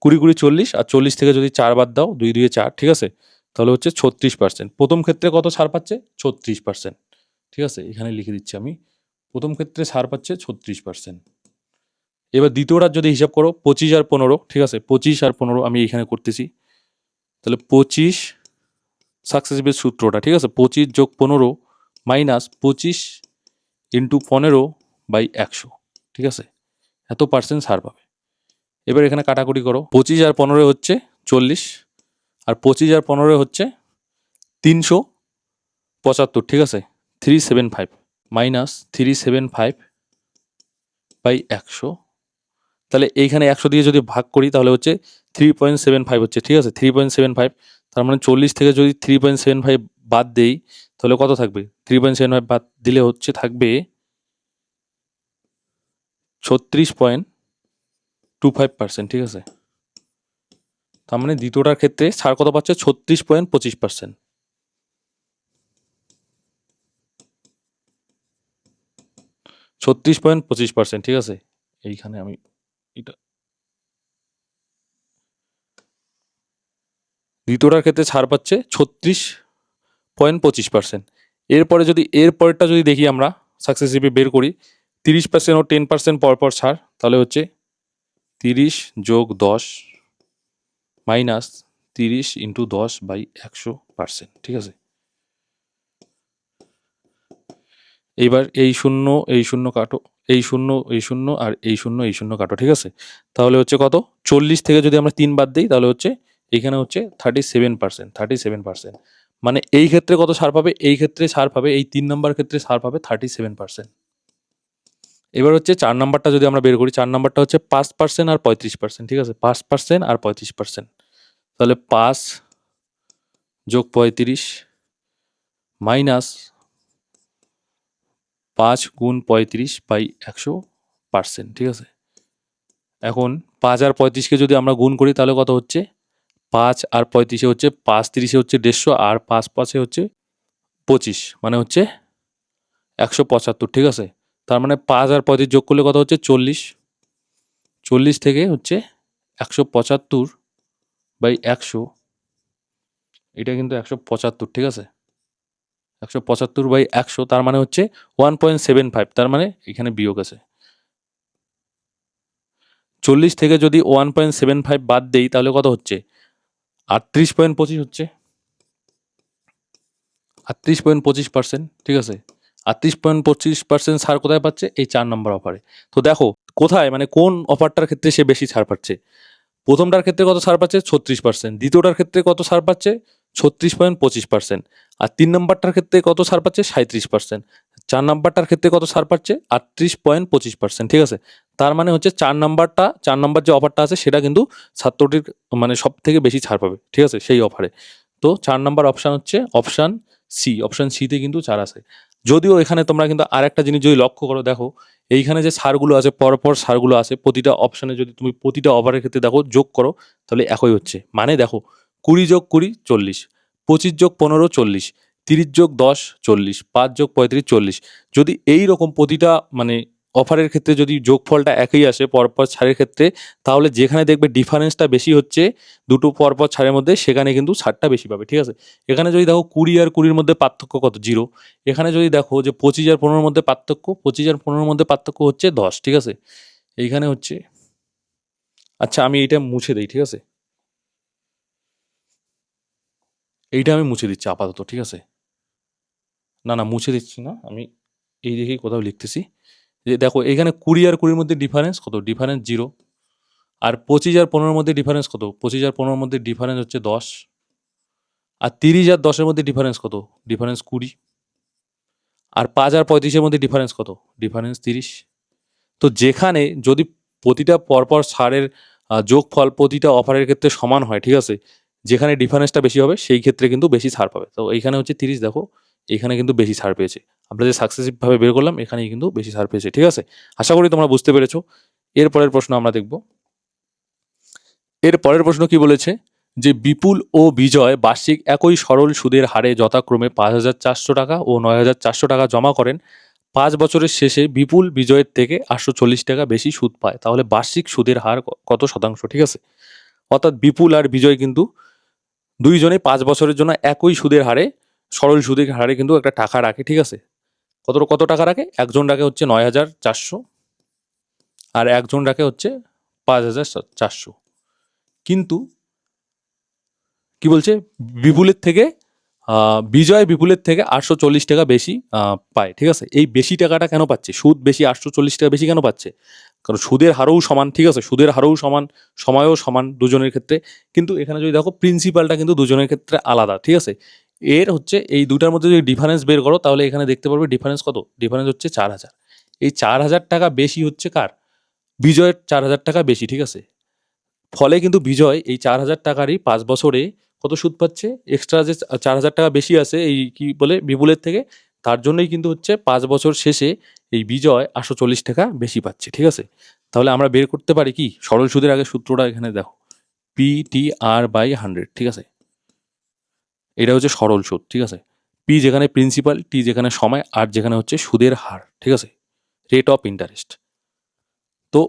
20 20 40, আর 40 থেকে যদি 4 বাদ দাও 2 2 4, ঠিক আছে, তাহলে হচ্ছে 36%। প্রথম ক্ষেত্রে কত ছাড় পাচ্ছে, 36%, ঠিক আছে। এখানে লিখে দিচ্ছি আমি, প্রথম ক্ষেত্রে ছাড় পাচ্ছে 36%। এবার দ্বিতীয়টার যদি হিসাব করো 25 আর 15, ঠিক আছে, 25 আর 15 আমি এখানে করতেছি, তাহলে 25 সাকসেসিভের সূত্রটা, ঠিক আছে, 25 যোগ 15 মাইনাস 25 ইন্টু 15 বাই 100, ঠিক আছে, এত পার্সেন্ট ছাড় পাবে। এবার এখানে কাটাকুটি করো, 25 আর 15 হচ্ছে 40, আর 25 আর 15 হচ্ছে 375, ঠিক আছে, 375 মাইনাস 375 বাই 100, তাহলে এইখানে 100 দিয়ে যদি ভাগ করি তাহলে হচ্ছে 3.75 হচ্ছে, ঠিক আছে, 3.75। তার মানে 40 থেকে যদি 3.75 বাদ দেই তাহলে কত থাকবে, 3.75 বাদ দিলে হচ্ছে থাকবে 36.25%, ঠিক আছে। তার মানে দ্বিতীয়টার ক্ষেত্রে ছাড় কত পাচ্ছে, 36.25%, 36.25%, ঠিক আছে। এইখানে আমি এটা দ্বিতীয়টার ক্ষেত্রে ছাড় পাচ্ছে 36.25%। এরপরে যদি এর পরেরটা যদি দেখি আমরা সাকসেসিভলি বের করি, 30% ও 10% পরপর ছাড়, তাহলে হচ্ছে 30 যোগ 10 মাইনাস 30 ইন্টু 10/100%, ঠিক আছে। এবার এই শূন্য এই শূন্য কাটো, এই শূন্য এই শূন্য, আর এই শূন্য এই শূন্য কাটো, ঠিক আছে। তাহলে হচ্ছে কত, 40 থেকে যদি আমরা 3 বাদ দিই তাহলে হচ্ছে এখানে হচ্ছে 37%। মানে এই ক্ষেত্রে কত ছাড় পাবে, এই ক্ষেত্রে ছাড় পাবে, এই 3 নম্বর ক্ষেত্রে ছাড় পাবে 37%। এবার হচ্ছে 4 নাম্বারটা যদি আমরা বের করি, 4 নাম্বারটা হচ্ছে 5% আর 35%, ঠিক আছে। 5% আর 35%, তাহলে 5 যোগ 35 মাইনাস 5 গুণ 35/100%, ঠিক আছে। এখন 5 আর 35কে যদি আমরা গুণ করি তাহলে কত হচ্ছে, 5 আর 35 হচ্ছে 5 30 হচ্ছে 150, আর 5 5 হচ্ছে 25, মানে হচ্ছে 175, ঠিক আছে। তার মানে 5 আর 35 যোগ করলে কত হচ্ছে 40, 40 থেকে হচ্ছে 175/100, এটা কিন্তু 175, ঠিক আছে। 175/100, তার মানে হচ্ছে 1.75, তার মানে এখানে বিয়োগ আছে। 40 থেকে যদি 1.75 বাদ দেই তাহলে কত হচ্ছে, 38.25 হচ্ছে, 38.25%, ঠিক আছে। 38.25% ছাড় কোথায় পাচ্ছে, এই 4 নম্বর অফারে। তো দেখো কোথায়, মানে কোন অফারটার ক্ষেত্রে সে বেশি ছাড় পাচ্ছে। প্রথমটার ক্ষেত্রে কত ছাড় পাচ্ছে, 36%। দ্বিতীয়টার ক্ষেত্রে কত ছাড় পাচ্ছে, 36.25%। আর 3 নম্বরটার ক্ষেত্রে কত ছাড় পাচ্ছে, 37%। 4 নম্বরটার ক্ষেত্রে কত ছাড় পাচ্ছে, 38.25%, ঠিক আছে। তার মানে হচ্ছে 4 নম্বর যে অফারটা আছে সেটা কিন্তু ছাত্রটির মানে সব থেকে বেশি ছাড় পাবে, ঠিক আছে, সেই অফারে। তো 4 নম্বর অপশান হচ্ছে অপশান সিতে কিন্তু ছাড় আছে। যদিও এখানে তোমরা কিন্তু আর একটা জিনিস যদি লক্ষ্য করো, দেখো এইখানে যে ছাড়গুলো আছে, পরপর ছাড়গুলো আছে, প্রতিটা অপশানে যদি তুমি প্রতিটা অফারের ক্ষেত্রে দেখো যোগ করো তাহলে একই হচ্ছে। মানে দেখো 20 যোগ 20 40, 25 যোগ 15 40, 30 যোগ 10 40, 5 যোগ 35 40। যদি এই রকম প্রতিটা মানে অফারের ক্ষেত্রে যদি যোগফলটা একই আসে পরপর ছাড়ের ক্ষেত্রে, তাহলে যেখানে দেখবে ডিফারেন্সটা বেশি হচ্ছে দুটো পরপর ছাড়ের মধ্যে, সেখানে কিন্তু ছাড়টা বেশি পাবে, ঠিক আছে। এখানে যদি দেখো 20 আর 20-র মধ্যে পার্থক্য কত, 0। এখানে যদি দেখো যে 25 আর 15-র মধ্যে পার্থক্য, 25 আর 15-র মধ্যে পার্থক্য হচ্ছে 10, ঠিক আছে। এইখানে হচ্ছে, আচ্ছা আমি এইটা মুছে দিই, ঠিক আছে, এইটা আমি মুছে দিচ্ছি আপাতত, ঠিক আছে। না মুছে দিচ্ছি না, আমি এই দেখেই কোথাও লিখতেছি যে দেখো এখানে 20 আর 20-র মধ্যে ডিফারেন্স কত, ডিফারেন্স 0। আর 25 আর 15-র মধ্যে ডিফারেন্স কত, 25 আর 15-র মধ্যে ডিফারেন্স হচ্ছে 10। আর 30 আর 10-এর মধ্যে ডিফারেন্স কত, ডিফারেন্স 20। আর 5 আর 35-এর মধ্যে ডিফারেন্স কত, ডিফারেন্স 30। তো যেখানে যদি প্রতিটা পরপর ছাড়ের যোগফল প্রতিটা অফারের ক্ষেত্রে সমান হয়, ঠিক আছে, যেখানে ডিফারেন্সটা বেশি হবে সেই ক্ষেত্রে কিন্তু বেশি ছাড় পাবে। তো এইখানে হচ্ছে 30, দেখো এখানে কিন্তু বেশি ছাড় পেয়েছে। আমরা যে সাকসেসিভভাবে বের করলাম এখানেই কিন্তু বেশি ছাড় পেয়েছে, ঠিক আছে। আশা করি তোমরা বুঝতে পেরেছো। এর পরের প্রশ্ন আমরা দেখব। এর পরের প্রশ্ন কি বলেছে, যে বিপুল ও বিজয় বার্ষিক একই সরল সুদের হারে যথাক্রমে 5,400 টাকা ও 9,400 টাকা জমা করেন। 5 বছরের শেষে বিপুল বিজয়ের থেকে 840 টাকা বেশি সুদ পায়, তাহলে বার্ষিক সুদের হার কত শতাংশ, ঠিক আছে। অর্থাৎ বিপুল আর বিজয় কিন্তু দুইজনেই 5 বছরের জন্য একই সুদের হারে, সরল সুদের হারে কিন্তু একটা টাকা রাখে, ঠিক আছে। কত কত টাকা রাখে, একজন রাখে হচ্ছে 9,400 আর একজন রাখে হচ্ছে 5,400। কিন্তু কি বলছে, বিপুলের থেকে বিজয় বিপুলের থেকে 840 টাকা বেশি পায়, ঠিক আছে। এই বেশি টাকাটা কেন পাচ্ছে, সুদ বেশি 840 টাকা বেশি কেন পাচ্ছে, কারণ সুদের হারও সমান, ঠিক আছে, সুদের হারও সমান, সময়ও সমান দুজনের ক্ষেত্রে। কিন্তু এখানে যদি দেখো প্রিন্সিপালটা কিন্তু দুজনের ক্ষেত্রে আলাদা, ঠিক আছে। এর হচ্ছে এই দুটার মধ্যে যদি ডিফারেন্স বের করো তাহলে এখানে দেখতে পারবে ডিফারেন্স কত, ডিফারেন্স হচ্ছে 4,000। এই 4,000 টাকা বেশি হচ্ছে কার, বিজয়ের 4,000 টাকা বেশি, ঠিক আছে। ফলে কিন্তু বিজয় এই 4,000 টাকারই 5 বছরে কত সুদ পাচ্ছে, এক্সট্রা যে 4,000 টাকা বেশি আছে এই কি বলে বিপুলের থেকে, তার জন্যই কিন্তু হচ্ছে 5 বছর শেষে এই বিজয় 840 টাকা বেশি পাচ্ছে, ঠিক আছে। তাহলে আমরা বের করতে পারি কি, সরল সুদের আগে সূত্রটা এখানে দেখো, PTR/100, ঠিক আছে। এটা হচ্ছে সরল সুদ, ঠিক আছে। পি যেখানে প্রিন্সিপাল, টি যেখানে সময়, আর যেখানে হচ্ছে সুদের হার, ঠিক আছে, রেট অফ ইন্টারেস্ট। তো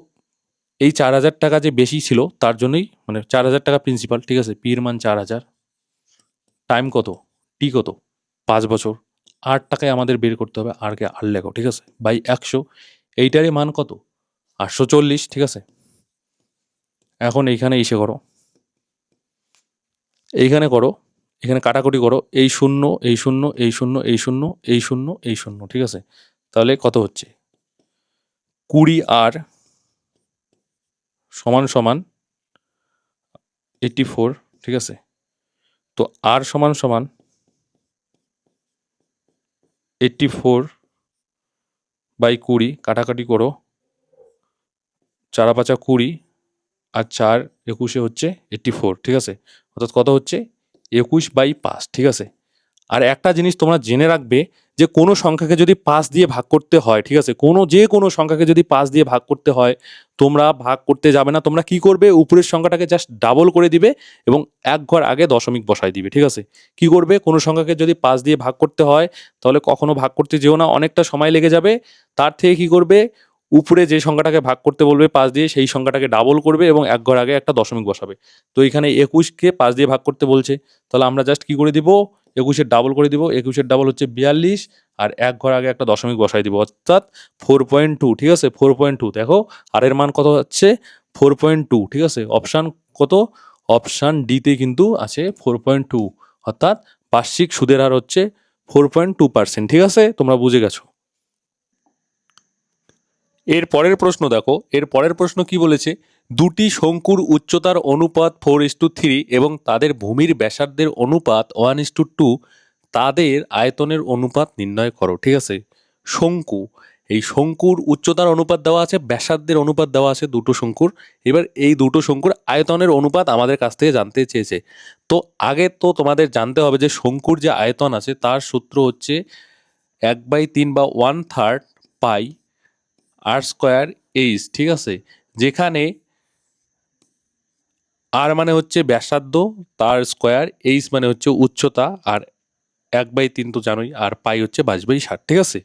এই 4,000 টাকা যে বেশি ছিল তার জন্যই, মানে 4,000 টাকা প্রিন্সিপাল, ঠিক আছে, পির মান 4,000, টাইম কত, টি কত, 5 বছর। টাকায় আমাদের বের করতে হবে, আর লেখো, ঠিক আছে, বাই 100। এইটারই মান কত, 840, ঠিক আছে। এখন এইখানে এসে করো, এইখানে করো, এখানে কাটাকুটি করো, এই শূন্য, এই শূন্য, এই শূন্য, এই শূন্য, এই শূন্য, এই শূন্য, ঠিক আছে। তাহলে কত হচ্ছে, 20 সমান সমান 84, ঠিক আছে। তো আর সমান সমান 84/20, কাটাকাটি করো, 4×5 = 20, আর 4×21 হচ্ছে 84, ঠিক আছে। অর্থাৎ কত হচ্ছে, 21/5, ঠিক আছে। আর একটা জিনিস তোমরা জেনে রাখবে, যে কোনো সংখ্যাকে যদি 5 দিয়ে ভাগ করতে হয়, ঠিক আছে, যে কোনো সংখ্যাকে যদি 5 দিয়ে ভাগ করতে হয়, তোমরা ভাগ করতে যাবে না, তোমরা কি করবে, উপরের সংখ্যাটাকে জাস্ট ডাবল করে দিবে এবং এক ঘর আগে দশমিক বসাই দিবে, ঠিক আছে। কি করবে, কোনো সংখ্যাকে যদি 5 দিয়ে ভাগ করতে হয়, তাহলে কখনো ভাগ করতে যেও না, অনেকটা সময় লেগে যাবে। তার থেকে কি করবে, উপরে যে সংখ্যাটাকে ভাগ করতে বলবে 5 দিয়ে, সেই সংখ্যাটাকে ডাবল করবে এবং এক ঘর আগে একটা দশমিক বসাবে। তো এখানে 21কে 5 দিয়ে ভাগ করতে বলছে, তাহলে আমরা জাস্ট কি করে দিব, 21-এর ডাবল করে দিব, 21-এর ডাবল হচ্ছে 42, আর এক ঘর আগে একটা দশমিক বসাই দিব, অর্থাৎ 4.2, ঠিক আছে, 4.2। দেখো আর এর মান কত হচ্ছে, 4.2, ঠিক আছে। অপশান কত, অপশান ডিতে কিন্তু আছে 4.2, অর্থাৎ বার্ষিক সুদের হার হচ্ছে 4.2%, ঠিক আছে, তোমরা বুঝে গেছো। এর পরের প্রশ্ন দেখো, এর পরের প্রশ্ন কি বলেছে, দুটি শঙ্কুর উচ্চতার অনুপাত 4:3 এবং তাদের ভূমির ব্যাসার্ধের অনুপাত 1:2, তাদের আয়তনের অনুপাত নির্ণয় করো, ঠিক আছে। শঙ্কু, এই শঙ্কুর উচ্চতার অনুপাত দেওয়া আছে, ব্যাসার্ধের অনুপাত দেওয়া আছে দুটো শঙ্কুর। এবার এই দুটো শঙ্কুর আয়তনের অনুপাত আমাদের কাছ থেকে জানতে চেয়েছে। তো আগে তো তোমাদের জানতে হবে যে শঙ্কুর যে আয়তন আছে তার সূত্র হচ্ছে 1/3 বা 1/3 পাই r²h, ঠিক আছে। যেখানে আর মানে হচ্ছে ব্যাসার্ধ, তার স্কোয়ার, এইচ মানে হচ্ছে উচ্চতা, আর 1/3 তো জানোই, আর পাই হচ্ছে 22/60, ঠিক আছে।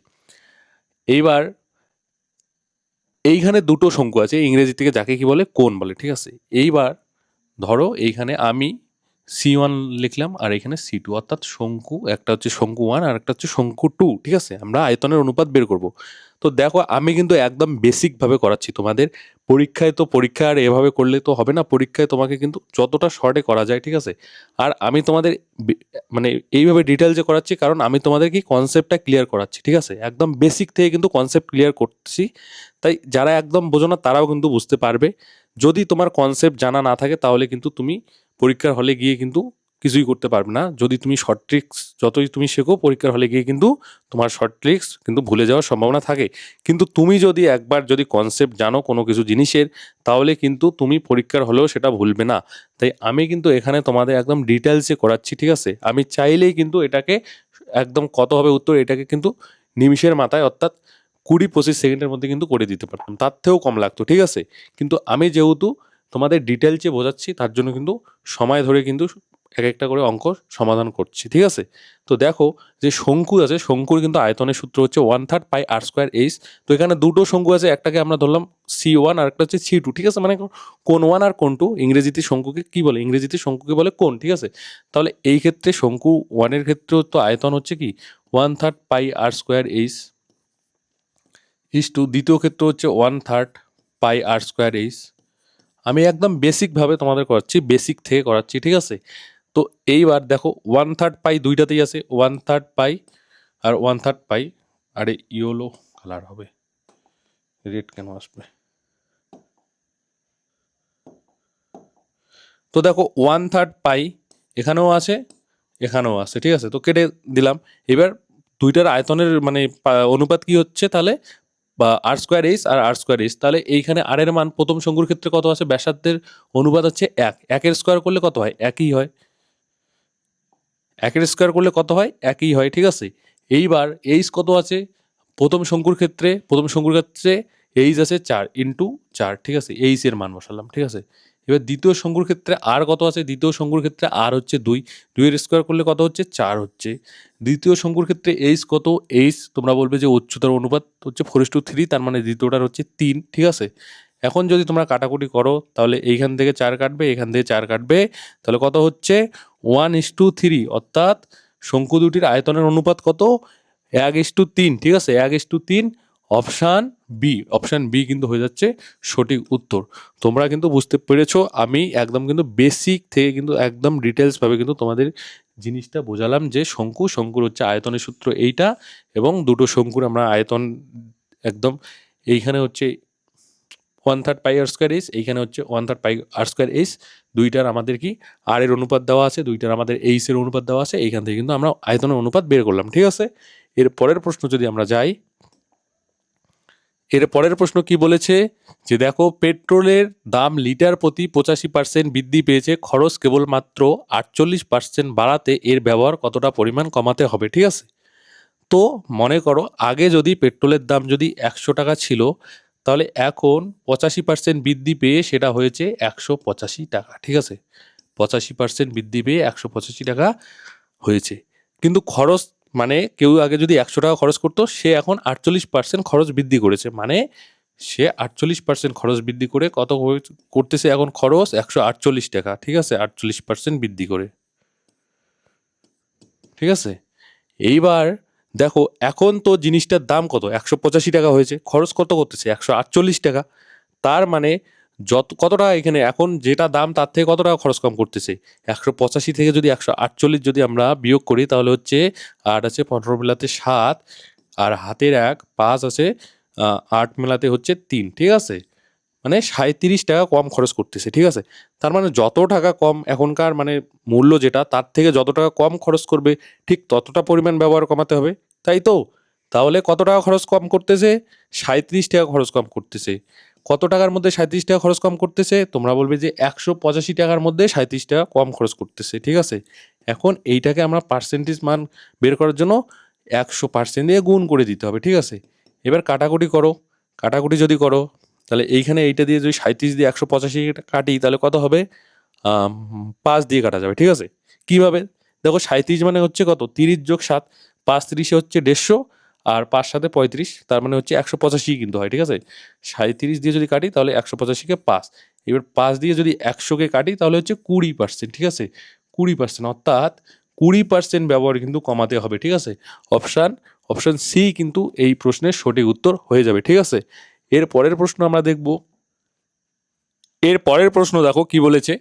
এইবার এইখানে দুটো শঙ্কু আছে, ইংরেজি থেকে যাকে কি বলে, কোণ বলে, ঠিক আছে। এইবার ধরো এইখানে আমি C1 লিখলাম আর এখানে C2, অর্থাৎ শঙ্কু, একটা হচ্ছে শঙ্কু 1 আর একটা হচ্ছে শঙ্কু 2, ঠিক আছে। আমরা আয়তনের অনুপাত বের করব। তো দেখো আমি কিন্তু একদম বেসিকভাবে করাচ্ছি তোমাদের, পরীক্ষায় তো পরীক্ষা আর এভাবে করলে তো হবে না, পরীক্ষায় তোমাকে কিন্তু যতটা শর্টে করা যায়, ঠিক আছে। আর আমি তোমাদের মানে এইভাবে ডিটেলসে করাচ্ছি কারণ আমি তোমাদের কি কনসেপ্টটা ক্লিয়ার করাচ্ছি, ঠিক আছে। একদম বেসিক থেকে কিন্তু কনসেপ্ট ক্লিয়ার করছি, তাই যারা একদম বোঝো না তারাও কিন্তু বুঝতে পারবে। যদি তোমার কনসেপ্ট জানা না থাকে তাহলে কিন্তু তুমি পরীক্ষার হলে গিয়ে কিন্তু কিছুই করতে পারবে না। যদি তুমি শর্ট ট্রিক্স যতই তুমি শেখো, পরীক্ষার হলে গিয়ে কিন্তু তোমার শর্ট ট্রিক্স কিন্তু ভুলে যাওয়ার সম্ভাবনা থাকে। কিন্তু তুমি যদি একবার যদি কনসেপ্ট জানো কোনো কিছু জিনিসের, তাহলে কিন্তু তুমি পরীক্ষার হলেও সেটা ভুলবে না। তাই আমি কিন্তু এখানে তোমাদের একদম ডিটেলসে করাচ্ছি, ঠিক আছে। আমি চাইলেই কিন্তু এটাকে একদম কত হবে উত্তর, এটাকে কিন্তু নিমিষের মাথায়, অর্থাৎ 20-25 সেকেন্ডের মধ্যে কিন্তু করে দিতে পারতাম, তার থেকেও কম লাগতো, ঠিক আছে। কিন্তু আমি যেহেতু তোমাদের ডিটেলসে বোঝাচ্ছি, তার জন্য কিন্তু সময় ধরে কিন্তু এক একটা করে অঙ্ক সমাধান করছি, ঠিক আছে। তো দেখো যে শঙ্কু আছে, শঙ্কুর কিন্তু আয়তনের সূত্র হচ্ছে 1/3 পাই r²h। তো এখানে দুটো শঙ্কু আছে, একটাকে আমরা ধরলাম C1 আর একটা হচ্ছে C2, ঠিক আছে, মানে কোণ 1 আর কোণ 2। ইংরেজিতে শঙ্কুকে কি বলে, ইংরেজিতে শঙ্কুকে বলে কোণ, ঠিক আছে। তাহলে এই ক্ষেত্রে শঙ্কু 1-এর ক্ষেত্রেও তো আয়তন হচ্ছে কি 1/3 পাই r²h, দ্বিতীয় ক্ষেত্র হচ্ছে 1/3 পাই r²h। আমি একদম বেসিকভাবে তোমাদের করাচ্ছি, বেসিক থেকে করাচ্ছি, ঠিক আছে। তো এইবার দেখো 1/3 পাই দুইটাতেই আছে, 1/3 পাই আর 1/3 পাই। আরে ইয়েলো কালার হবে, রেড কেন আসবে। তো দেখো 1/3 পাই এখানেও আছে, এখানেও আছে, ঠিক আছে। তো কেটে দিলাম। এবার দুইটার আয়তনের মানে অনুপাত কি হচ্ছে তাহলে, বা r²h আর r²h। তাহলে এইখানে আর এর মান প্রথম শঙ্কুর ক্ষেত্রে কত আছে, ব্যাসার্ধের অনুপাত হচ্ছে 1, 1-এর স্কোয়ার করলে কত হয়, একই হয়, 1-এর স্কোয়ার করলে কত হয়, একই হয়, ঠিক আছে। এইবার এইচ কত আছে, প্রথম শঙ্কুর ক্ষেত্রে এইচ আছে 4 × 4, ঠিক আছে, এইচ এর মান বসালাম, ঠিক আছে। এবার দ্বিতীয় শঙ্কুর ক্ষেত্রে আর কত আছে, দ্বিতীয় শঙ্কুর ক্ষেত্রে আর হচ্ছে 2, 2-এর স্কোয়ার করলে কত হচ্ছে, 4 হচ্ছে। দ্বিতীয় শঙ্কুর ক্ষেত্রে এইচ কত, এইচ তোমরা বলবে যে উচ্চতার অনুপাত হচ্ছে 4:3, তার মানে দ্বিতীয়টার হচ্ছে 3, ঠিক আছে। এখন যদি তোমরা কাটাকুটি করো তাহলে এইখান থেকে 4 কাটবে, এখান থেকে 4 কাটবে, তাহলে কত হচ্ছে 1:3, অর্থাৎ শঙ্কু দুটির আয়তনের অনুপাত কত 1:3, ঠিক আছে 1:3। অপশান বি কিন্তু হয়ে যাচ্ছে সঠিক উত্তর। তোমরা কিন্তু বুঝতে পেরেছো, আমি একদম কিন্তু বেসিক থেকে কিন্তু একদম ডিটেলসভাবে কিন্তু তোমাদের জিনিসটা বোঝালাম যে শঙ্কুর হচ্ছে আয়তনের সূত্র এইটা, এবং দুটো শঙ্কুর আমরা আয়তন একদম এইখানে হচ্ছে 1/3 পাই আর স্কোয়ার এইচ, এইখানে হচ্ছে 1/3 পাই আর স্কোয়ার এইচ, দুইটার আমাদের কি আর এর অনুপাত দেওয়া আছে, দুইটার আমাদের এইচ এর অনুপাত দেওয়া আছে, এইখান থেকে কিন্তু আমরা আয়তনের অনুপাত বের করলাম, ঠিক আছে। এর পরের প্রশ্ন যদি আমরা যাই, এর পরের প্রশ্ন কি বলেছে যে দেখো পেট্রোলের দাম লিটার প্রতি 85% বৃদ্ধি পেয়েছে, খরচ কেবলমাত্র 48% বাড়াতে এর ব্যবহার কতটা পরিমাণ কমাতে হবে, ঠিক আছে। তো মনে করো আগে যদি পেট্রোলের দাম যদি 100 টাকা ছিল, তাহলে এখন 85% বৃদ্ধি পেয়ে সেটা হয়েছে 185 টাকা, ঠিক আছে। 85% বৃদ্ধি পেয়ে 185 টাকা হয়েছে, কিন্তু খরচ মানে কেউ আগে যদি 100 টাকা খরচ করতো, সে এখন 48% খরচ বৃদ্ধি করেছে, মানে সে 48% খরচ বৃদ্ধি করে কত করতেছে এখন খরচ 148 টাকা, ঠিক আছে 48% বৃদ্ধি করে, ঠিক আছে। এইবার দেখো এখন তো জিনিসটার দাম কত 185 টাকা হয়েছে, খরচ কত করতেছে 148 টাকা, তার মানে কত টাকা এখানে এখন যেটা দাম তার থেকে কত টাকা খরচ কম করতেছে, 185 থেকে যদি 148 যদি আমরা বিয়োগ করি তাহলে হচ্ছে 8 আছে 15 মেলাতে 7, আর হাতের 5 আছে 8 মেলাতে হচ্ছে 3, ঠিক আছে, মানে 37 টাকা কম খরচ করতেছে, ঠিক আছে। তার মানে যত টাকা কম এখনকার মানে মূল্য যেটা তার থেকে যত টাকা কম খরচ করবে ঠিক ততটা পরিমাণ ব্যবহার কমাতে হবে, তাই তো। তাহলে কত টাকা খরচ কম করতেছে 37 টাকা খরচ কম করতেছে। কত টাকার মধ্যে 37 টাকা খরচ কম করতেছে, তোমরা বলবে যে 185 টাকার মধ্যে 37 টাকা কম খরচ করতেছে, ঠিক আছে। এখন এইটাকে আমরা পার্সেন্টেজ মান বের করার জন্য 100% দিয়ে গুণ করে দিতে হবে, ঠিক আছে। এবার কাটাকুটি করো, কাটাকুটি যদি করো তাহলে এইখানে এইটা দিয়ে যদি 37 দিয়ে 185 কাটি তাহলে কত হবে 5 দিয়ে কাটা যাবে, ঠিক আছে। কিভাবে দেখো 37 মানে হচ্ছে কত 30 যোগ 7, 5 30 হচ্ছে 150, আর 5 7 35, তার মানে হচ্ছে 185 কিন্তু হয়, ঠিক আছে। 37 দিয়ে যদি কাটি তাহলে 185-কে 5, এবার 5 দিয়ে যদি 100-কে কাটি তাহলে হচ্ছে 20%, ঠিক আছে 20%, অর্থাৎ 20% ব্যবহার কিন্তু কমাতে হবে, ঠিক আছে। অপশান সি কিন্তু এই প্রশ্নের সঠিক উত্তর হয়ে যাবে, ঠিক আছে। এর পরের প্রশ্ন আমরা দেখব। এর পরের প্রশ্ন দেখো কি বলেছে,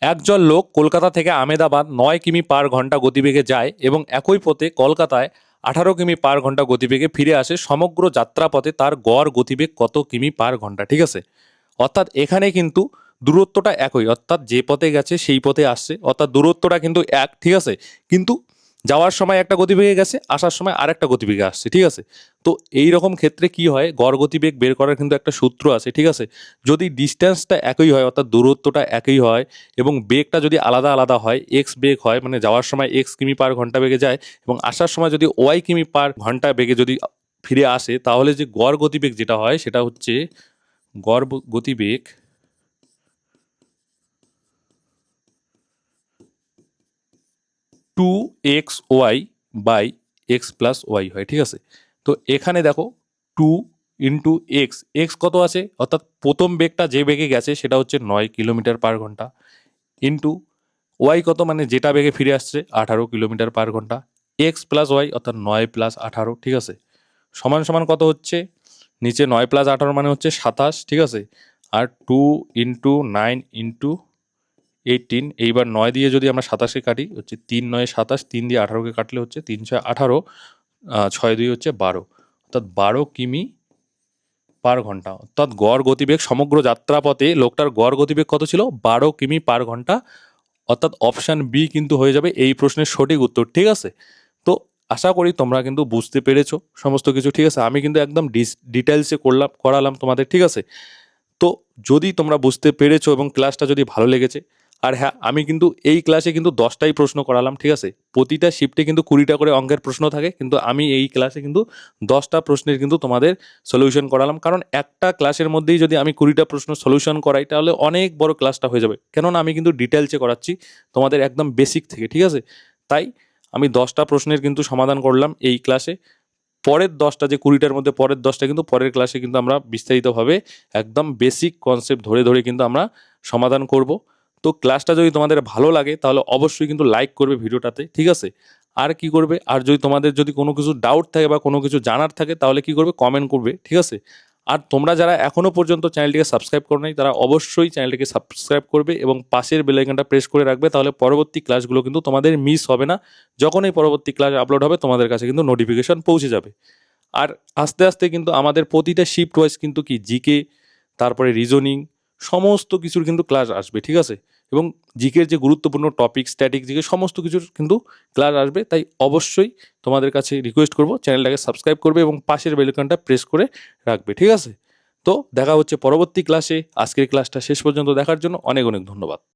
একজন লোক কলকাতা থেকে আমেদাবাদ 9 কিমি/ঘন্টা গতিবেগে যায় এবং একই পথে কলকাতায় 18 কিমি/ঘন্টা গতিবেগে ফিরে আসে, সমগ্র যাত্রাপথে তার গড় গতিবেগ কত কিমি/ঘন্টা, ঠিক আছে। অর্থাৎ এখানে কিন্তু দূরত্বটা একই, অর্থাৎ যে পথে গেছে সেই পথে আসছে, অর্থাৎ দূরত্বটা কিন্তু এক, ঠিক আছে, কিন্তু যাওয়ার সময় একটা গতিবেগে গেছে, আসার সময় আরেকটা গতিবেগে আসছে, ঠিক আছে। তো এই রকম ক্ষেত্রে কি হয়, গড় গতিবেগ বের করার কিন্তু একটা সূত্র আছে, ঠিক আছে। যদি ডিস্টেন্সটা একই হয় অর্থাৎ দূরত্বটা একই হয় এবং বেগটা যদি আলাদা আলাদা হয়, এক্স বেগ হয় মানে যাওয়ার সময় x কিমি/ঘন্টা বেগে যায় এবং আসার সময় যদি y কিমি/ঘন্টা বেগে যদি ফিরে আসে, তাহলে যে গড় গতিবেগ যেটা হয় সেটা হচ্ছে গতিবেগ 2xy/x+y হয়, ঠিক আছে। তো এখানে দেখো 2 × x কত আছে, অর্থাৎ প্রথম বেগটা যে বেগে গেছে সেটা হচ্ছে 9 কিলোমিটার/ঘন্টা, ইন্টু ওয়াই কত মানে যেটা বেগে ফিরে আসছে 18 কিলোমিটার/ঘন্টা, x+y অর্থাৎ 9 + 18, ঠিক আছে, সমান সমান কত হচ্ছে, নিচে 9 + 18 মানে হচ্ছে 27, ঠিক আছে, আর 2 × 9 × 18, এইবার 9 দিয়ে যদি আমরা 27-কে কাটি হচ্ছে 3 9 27, 3 দিয়ে 18-কে কাটলে হচ্ছে 3 6 18, 6 2 হচ্ছে 12, অর্থাৎ 12 কিমি/ঘন্টা, অর্থাৎ গড় গতিবেগ সমগ্র যাত্রাপথে লোকটার গড় গতিবেগ কত ছিল 12 কিমি/ঘন্টা, অর্থাৎ অপশান বি কিন্তু হয়ে যাবে এই প্রশ্নের সঠিক উত্তর, ঠিক আছে। তো আশা করি তোমরা কিন্তু বুঝতে পেরেছো সমস্ত কিছু, ঠিক আছে। আমি কিন্তু একদম ডিটেলসে করালাম তোমাদের, ঠিক আছে। তো যদি তোমরা বুঝতে পেরেছো এবং ক্লাসটা যদি ভালো লেগেছে, আর হ্যাঁ আমি কিন্তু এই ক্লাসে কিন্তু 10টাই প্রশ্ন করালাম, ঠিক আছে। প্রতিটা শিফটে কিন্তু 20টা করে অঙ্কের প্রশ্ন থাকে, কিন্তু আমি এই ক্লাসে কিন্তু 10টা প্রশ্নের কিন্তু তোমাদের সলিউশন করালাম, কারণ একটা ক্লাসের মধ্যেই যদি আমি 20টা প্রশ্ন সলিউশন করাই তাহলে অনেক বড় ক্লাসটা হয়ে যাবে, কেননা আমি কিন্তু ডিটেলসে করাচ্ছি তোমাদের একদম বেসিক থেকে, ঠিক আছে। তাই আমি 10টা প্রশ্নের কিন্তু সমাধান করলাম এই ক্লাসে। পরের 10টা যে 20টার মধ্যে পরের 10টা কিন্তু পরের ক্লাসে কিন্তু আমরা বিস্তারিতভাবে একদম বেসিক কনসেপ্ট ধরে ধরে কিন্তু আমরা সমাধান করব। তো ক্লাসটা যদি তোমাদের ভালো লাগে তাহলে অবশ্যই কিন্তু লাইক করবে ভিডিওটাতে, ঠিক আছে? আর কি করবে, আর যদি তোমাদের যদি কোনো কিছু ডাউট থাকে বা কোনো কিছু জানার থাকে তাহলে কি করবে, কমেন্ট করবে, ঠিক আছে? আর তোমরা যারা এখনো পর্যন্ত চ্যানেলটিকে সাবস্ক্রাইব করো নাই তারা অবশ্যই চ্যানেলটিকে সাবস্ক্রাইব করবে এবং পাশের বেল আইকনটা প্রেস করে রাখবে, তাহলে পরবর্তী ক্লাসগুলো কিন্তু তোমাদের মিস হবে না। যখন এই পরবর্তী ক্লাস আপলোড হবে তোমাদের কাছে কিন্তু নোটিফিকেশন পৌঁছে যাবে। আর আস্তে আস্তে কিন্তু আমাদের প্রতিটা শিফট ওয়াইজ কিন্তু কি জিকে, তারপরে রিজনিং, সমস্ত কিছুর কিন্তু ক্লাস আসবে, ঠিক আছে? এবং জিকের যে গুরুত্বপূর্ণ টপিক, স্ট্যাটিক জিকে সমস্ত কিছুর কিন্তু ক্লাস আসবে। তাই অবশ্যই তোমাদের কাছে রিকোয়েস্ট করব চ্যানেলটাকে সাবস্ক্রাইব করবে এবং পাশের বেল আইকনটা প্রেস করে রাখবে, ঠিক আছে? তো দেখা হচ্ছে পরবর্তী ক্লাসে। আজকের ক্লাসটা শেষ পর্যন্ত দেখার জন্য অনেক অনেক ধন্যবাদ।